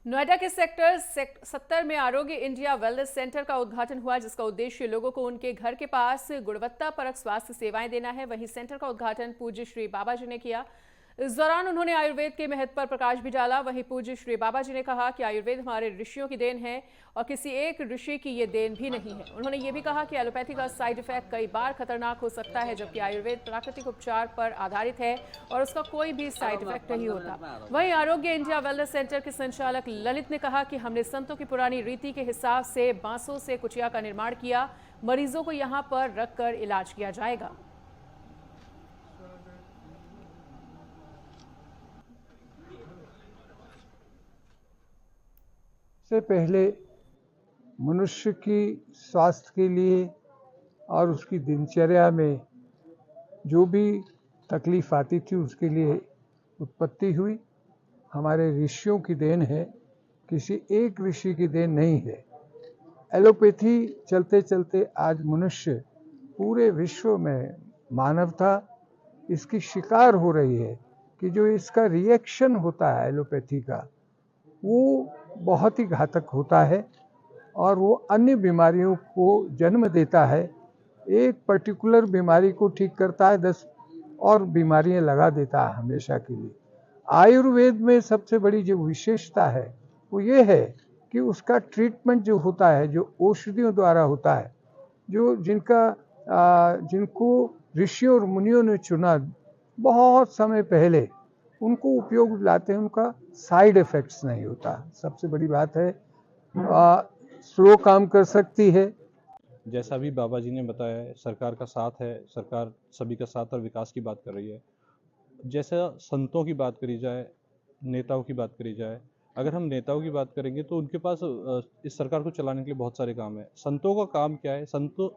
नोएडा के सेक्टर 70 में आरोग्य इंडिया वेलनेस सेंटर का उद्घाटन हुआ, जिसका उद्देश्य लोगों को उनके घर के पास गुणवत्ता परक स्वास्थ्य सेवाएं देना है। वहीं सेंटर का उद्घाटन पूज्य श्री बाबा जी ने किया। इस दौरान उन्होंने आयुर्वेद के महत्व पर प्रकाश भी डाला। वहीं पूज्य श्री बाबा जी ने कहा कि आयुर्वेद हमारे ऋषियों की देन है और किसी एक ऋषि की ये देन भी नहीं है। उन्होंने ये भी कहा कि एलोपैथी का साइड इफेक्ट कई बार खतरनाक हो सकता है, जबकि आयुर्वेद प्राकृतिक उपचार पर आधारित है और उसका कोई भी साइड इफेक्ट नहीं होता। वहीं आरोग्य इंडिया वेलनेस सेंटर के संचालक ललित ने कहा कि हमने संतों की पुरानी रीति के हिसाब से बांसों से कुटिया का निर्माण किया। मरीजों को यहाँ पर रखकर इलाज किया जाएगा। से पहले मनुष्य की स्वास्थ्य के लिए और उसकी दिनचर्या में जो भी तकलीफ आती थी उसके लिए उत्पत्ति हुई। हमारे ऋषियों की देन है, किसी एक ऋषि की देन नहीं है। एलोपैथी चलते चलते आज मनुष्य पूरे विश्व में मानवता इसकी शिकार हो रही है कि जो इसका रिएक्शन होता है एलोपैथी का, वो बहुत ही घातक होता है और वो अन्य बीमारियों को जन्म देता है। एक पर्टिकुलर बीमारी को ठीक करता है, 10 और बीमारियां लगा देता है हमेशा के लिए। आयुर्वेद में सबसे बड़ी जो विशेषता है वो ये है कि उसका ट्रीटमेंट जो होता है, जो औषधियों द्वारा होता है, जो जिनको ऋषियों और मुनियों ने चुना बहुत समय पहले, उनको उपयोग लाते हैं, उनका साइड इफेक्ट्स नहीं होता। सबसे बड़ी बात है, स्लो काम कर सकती है। जैसा भी बाबा जी ने बताया है, सरकार का साथ है, सरकार सभी का साथ और विकास की बात कर रही है। जैसा संतों की बात करी जाए, नेताओं की बात करी जाए, अगर हम नेताओं की बात करेंगे तो उनके पास इस सरकार को चलाने के लिए बहुत सारे काम है। संतों का काम क्या है?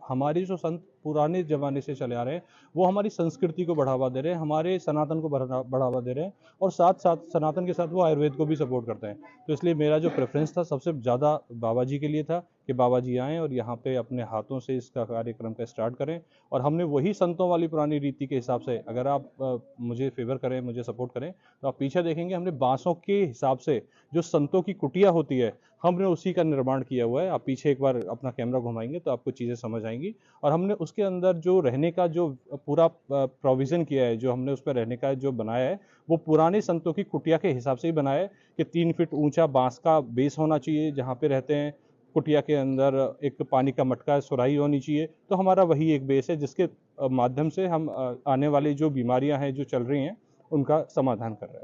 हमारी जो संत पुराने जमाने से चले आ रहे हैं, वो हमारी संस्कृति को बढ़ावा दे रहे हैं, हमारे सनातन को बढ़ावा दे रहे हैं और साथ साथ सनातन के साथ वो आयुर्वेद को भी सपोर्ट करते हैं। तो इसलिए मेरा जो प्रेफरेंस था सबसे ज़्यादा बाबा जी के लिए था कि बाबा जी आएँ और यहाँ पे अपने हाथों से इसका कार्यक्रम का स्टार्ट करें। और हमने वही संतों वाली पुरानी रीति के हिसाब से, अगर आप मुझे फेवर करें, मुझे सपोर्ट करें, तो आप पीछे देखेंगे हमने बांसों के हिसाब से जो संतों की कुटिया होती है, हमने उसी का निर्माण किया हुआ है। आप पीछे एक बार अपना कैमरा घुमाएंगे तो आपको चीज़ें समझ आएंगी। और हमने उसके अंदर जो रहने का जो पूरा प्रोविज़न किया है, जो हमने उस पर रहने का जो बनाया है, वो पुराने संतों की कुटिया के हिसाब से ही बनाया है कि 3 फीट ऊंचा बांस का बेस होना चाहिए जहाँ पे रहते हैं। कुटिया के अंदर एक पानी का मटका, सुराही होनी चाहिए। तो हमारा वही एक बेस है जिसके माध्यम से हम आने वाली जो बीमारियां हैं जो चल रही हैं उनका समाधान कर रहे हैं।